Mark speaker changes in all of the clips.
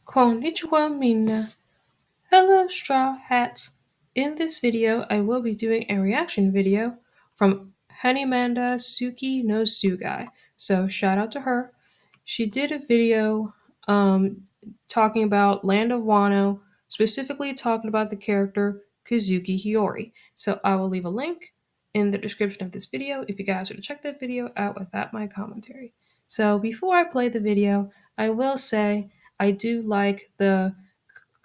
Speaker 1: Konnichiwa Minna. Hello Straw Hats. In this video, I will be doing a reaction video from Animanda Suki no Sugai. So shout out to her. She did a video talking about Land of Wano, specifically talking about the character Kozuki Hiyori. So I will leave a link in the description of this video if you guys want to check that video out without my commentary. So before I play the video, I will say I do like the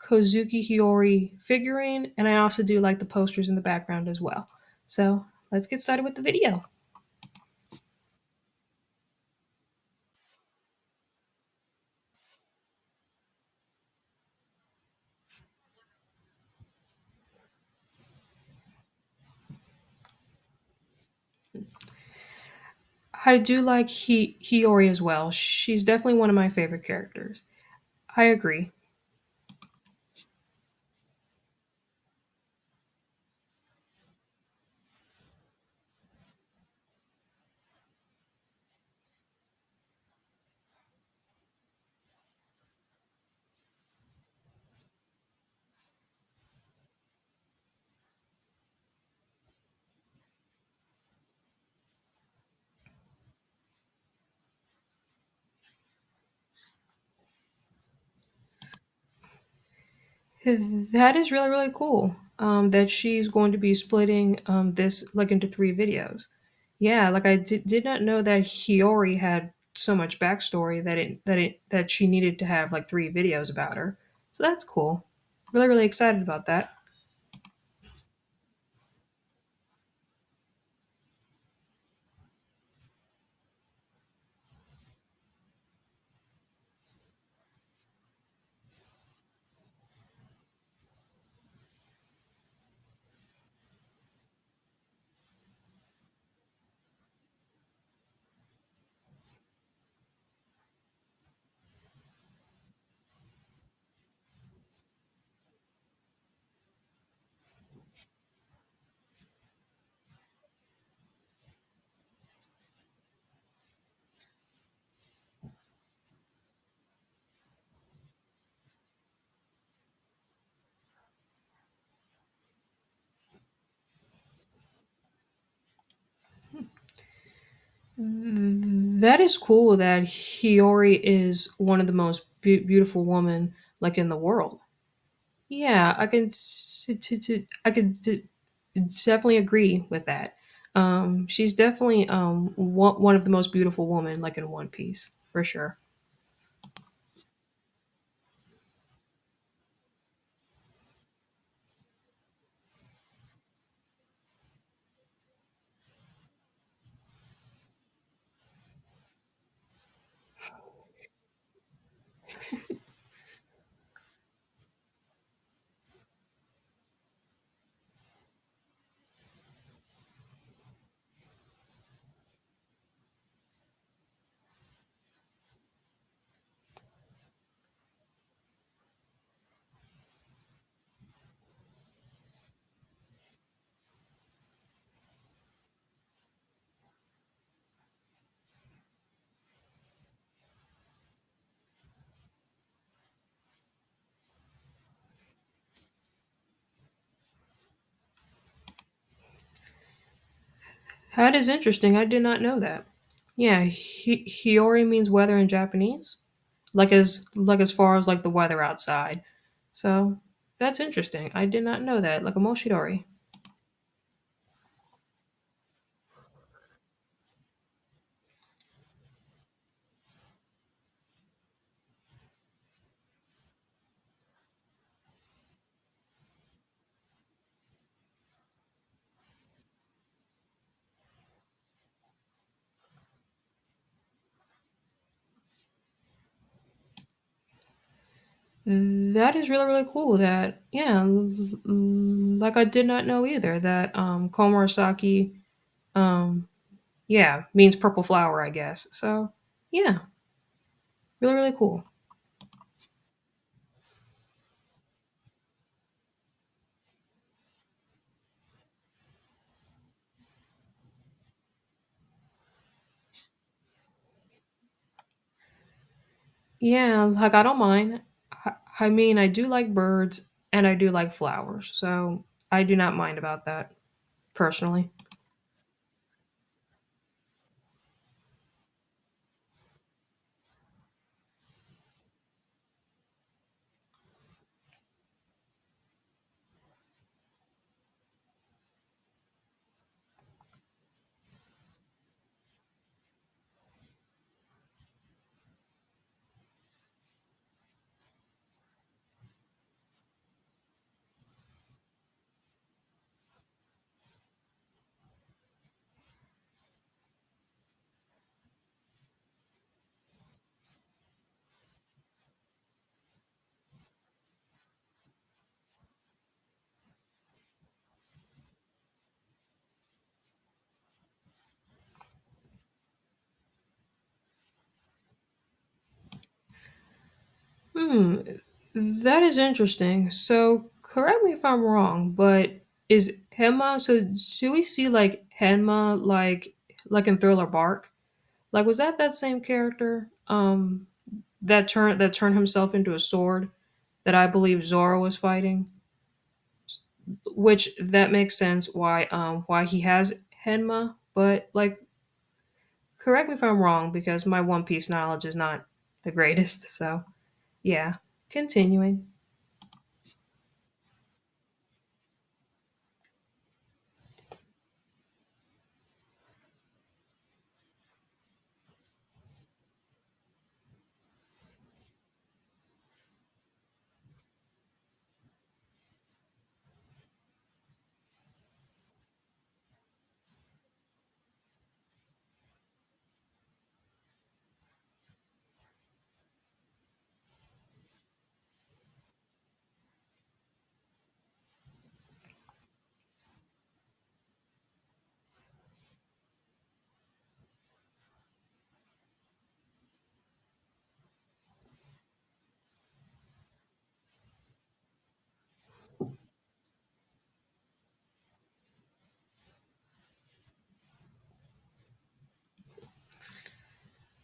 Speaker 1: Kozuki Hiyori figurine, and I also do like the posters in the background as well. So let's get started with the video. I do like Hiyori as well. She's definitely one of my favorite characters. I agree. That is really, really cool. That she's going to be splitting this like into three videos. Yeah, like I did not know that Hiyori had so much backstory that she needed to have like three videos about her. So that's cool. Really, really excited about that. That is cool that Hiyori is one of the most beautiful women like in the world. Yeah, I can definitely agree with that. She's definitely one of the most beautiful women like in One Piece for sure. That is interesting. I did not know that. Yeah, Hiyori means weather in Japanese, like as far as like the weather outside. So that's interesting. I did not know that. Like a Moshidori. That is really, really cool. That yeah, like I did not know either that Komurasaki yeah means purple flower, I guess. So yeah, really, really cool. Yeah, like I don't mind. I mean, I do like birds and I do like flowers, so I do not mind about that personally. Hmm, that is interesting. So, correct me if I'm wrong, but is Henma, so do we see like Henma like in Thriller Bark? Like was that same character that turned himself into a sword that I believe Zoro was fighting? Which that makes sense why he has Henma, but like correct me if I'm wrong because my One Piece knowledge is not the greatest. So, yeah, continuing.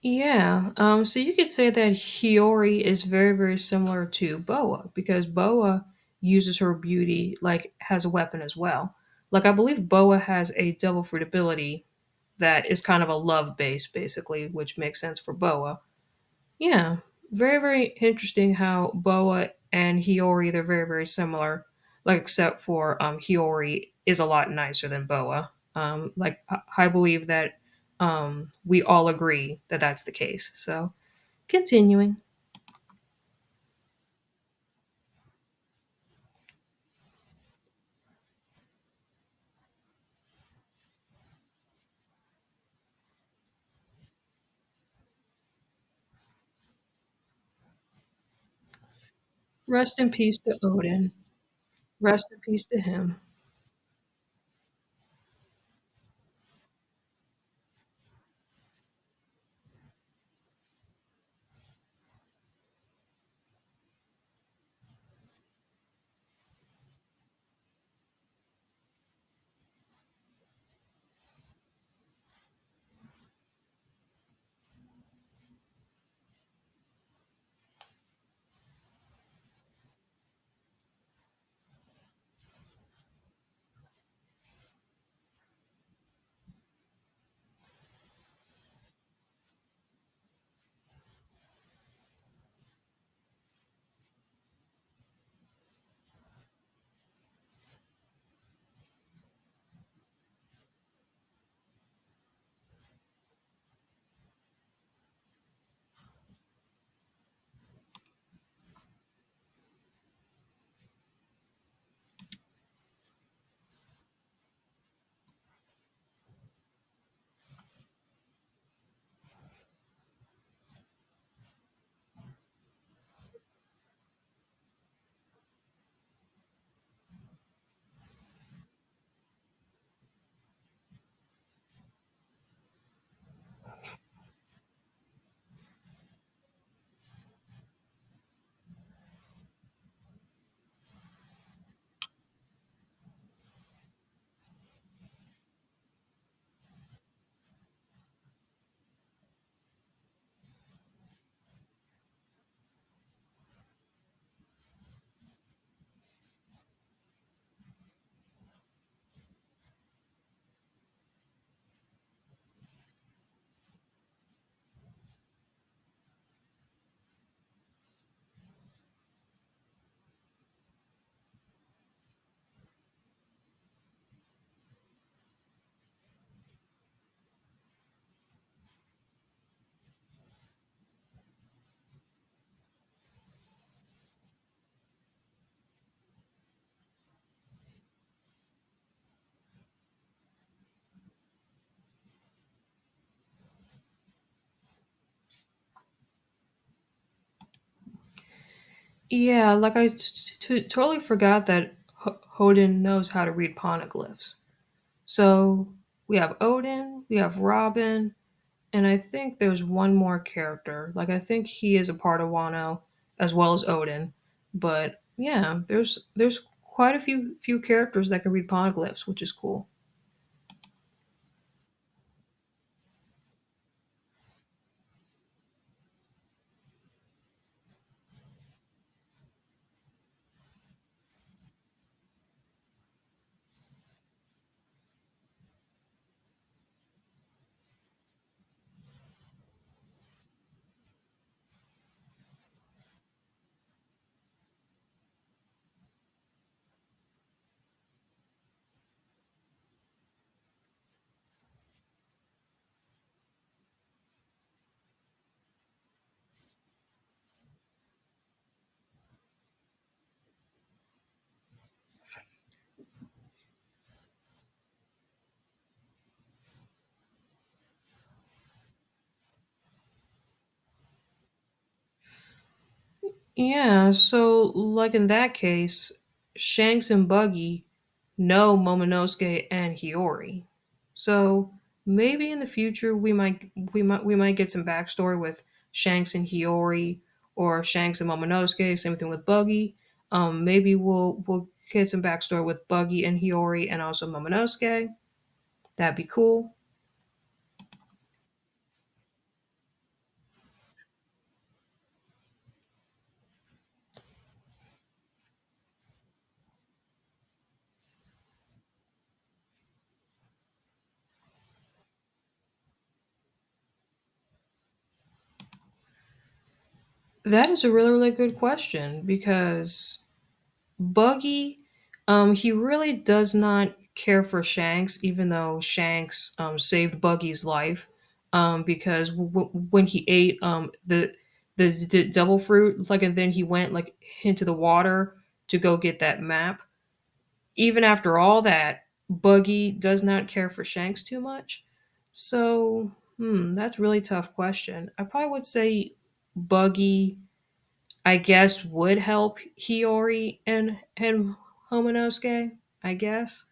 Speaker 1: Yeah, so you could say that Hiyori is very, very similar to Boa because Boa uses her beauty like has a weapon as well. Like I believe Boa has a devil fruit ability that is kind of a love base, basically, which makes sense for Boa. Yeah, very, very interesting how Boa and Hiyori they're very, very similar. Like except for Hiyori is a lot nicer than Boa. Like I believe that we all agree that that's the case. So continuing, rest in peace to Odin. Rest in peace to him. Yeah, like I totally forgot that Odin knows how to read poneglyphs. So we have Odin, we have Robin, and I think there's one more character. Like I think he is a part of Wano as well as Odin. But yeah, there's quite a few characters that can read poneglyphs, which is cool. Yeah, so like in that case, Shanks and Buggy know Momonosuke and Hiyori. So maybe in the future we might get some backstory with Shanks and Hiyori or Shanks and Momonosuke, same thing with Buggy. Maybe we'll get some backstory with Buggy and Hiyori and also Momonosuke. That'd be cool. That is a really, really good question because Buggy, he really does not care for Shanks, even though Shanks saved Buggy's life. Because when he ate the devil fruit, like, and then he went like into the water to go get that map. Even after all that, Buggy does not care for Shanks too much. So, that's a really tough question. I probably would say Buggy, I guess, would help Hiyori and Homonosuke, I guess.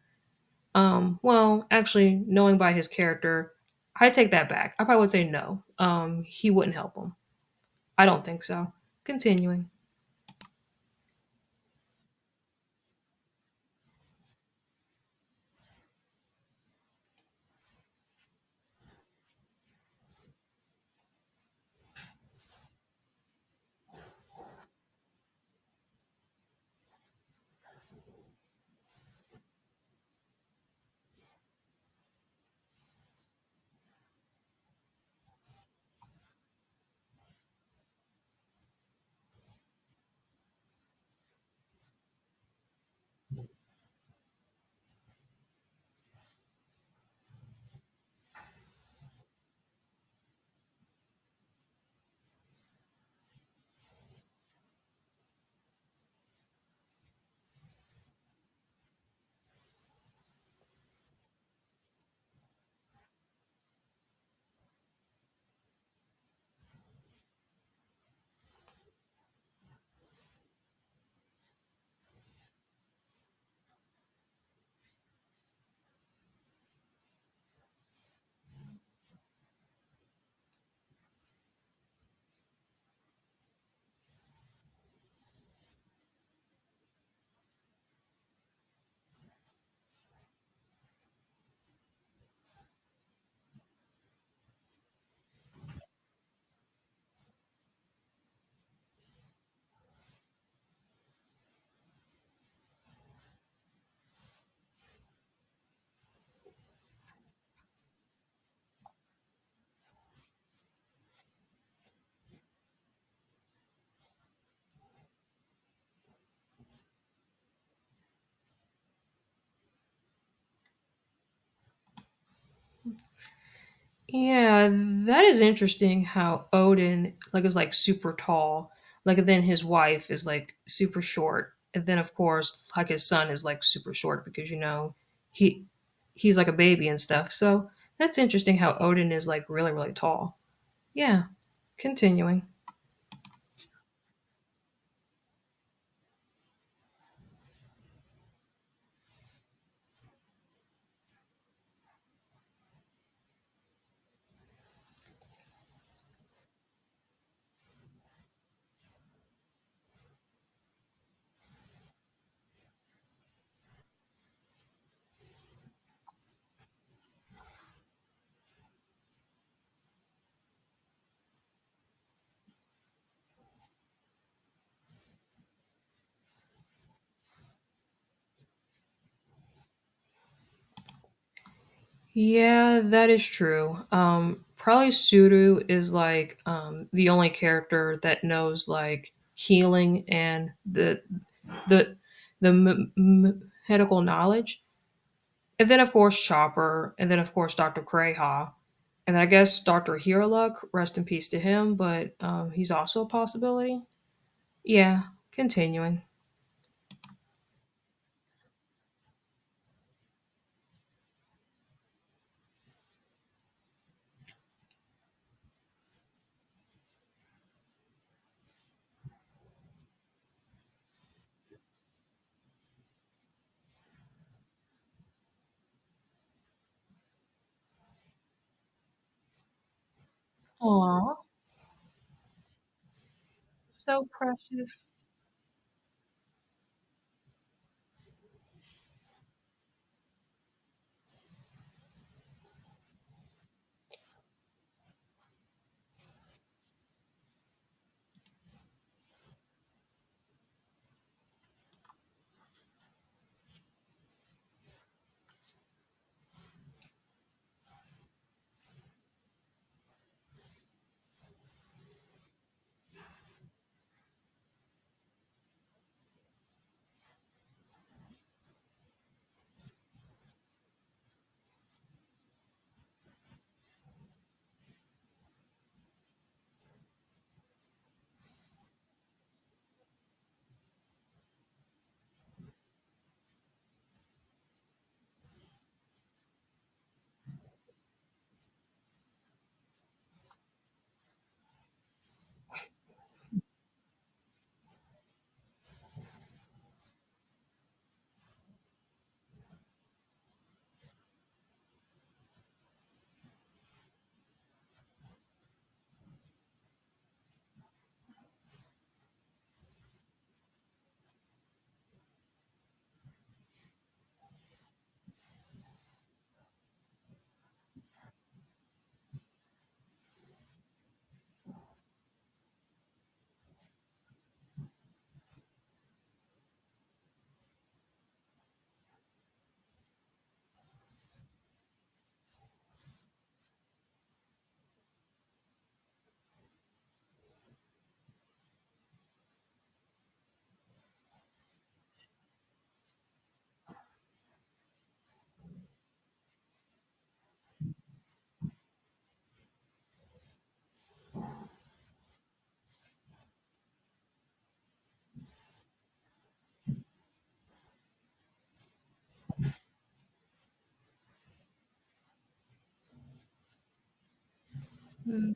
Speaker 1: Well, actually, knowing by his character, I take that back. I probably would say no. He wouldn't help him. I don't think so. Continuing. Yeah, that is interesting how Odin like is like super tall. Like and then his wife is like super short. And then of course like his son is like super short because he he's like a baby and stuff. So that's interesting how Odin is like really, really tall. Yeah, continuing. Yeah, that is true. Probably Suru is like the only character that knows like healing and the medical knowledge. And then of course Chopper, and then of course Dr. Kreha. And I guess Dr. Hiraluk, rest in peace to him, but he's also a possibility. Yeah, continuing. Aw, so precious.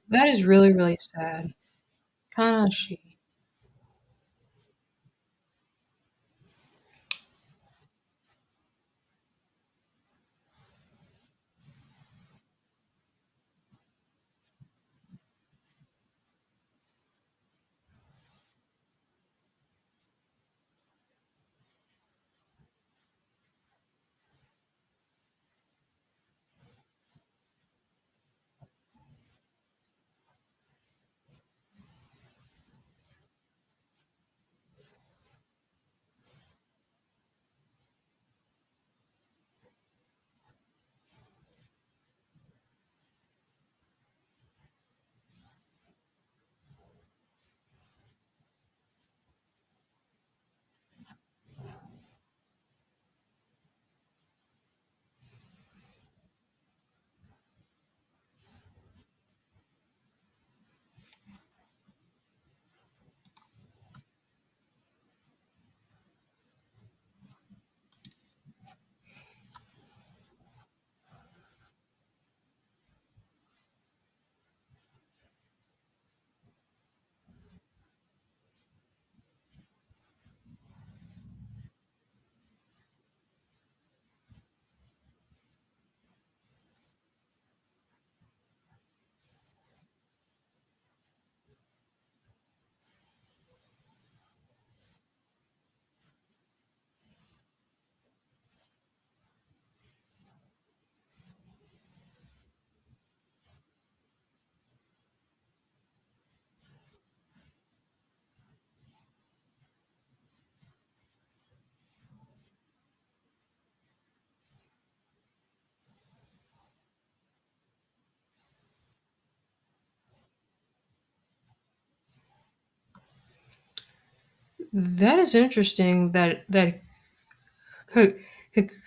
Speaker 1: That is really, really sad. Kanashi. That is interesting that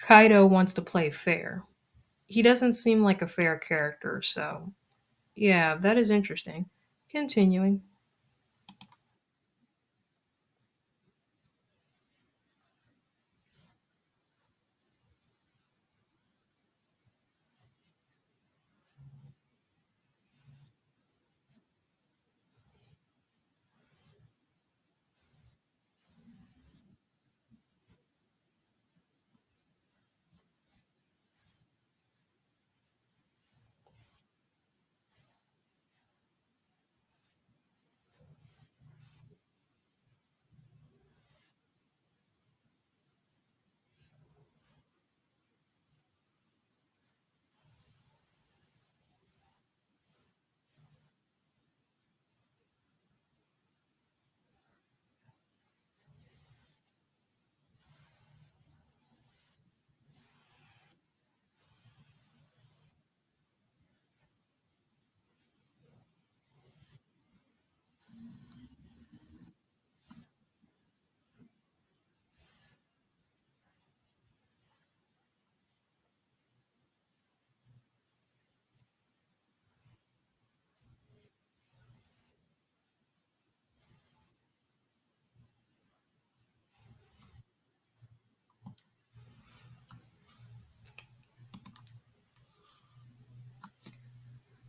Speaker 1: Kaido wants to play fair. He doesn't seem like a fair character, so yeah, that is interesting. Continuing.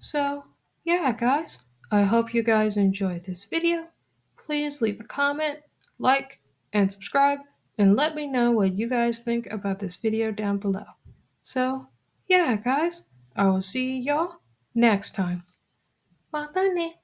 Speaker 1: So, yeah, guys, I hope you guys enjoyed this video. Please leave a comment, like, and subscribe, and let me know what you guys think about this video down below. So, yeah, guys, I will see y'all next time. またね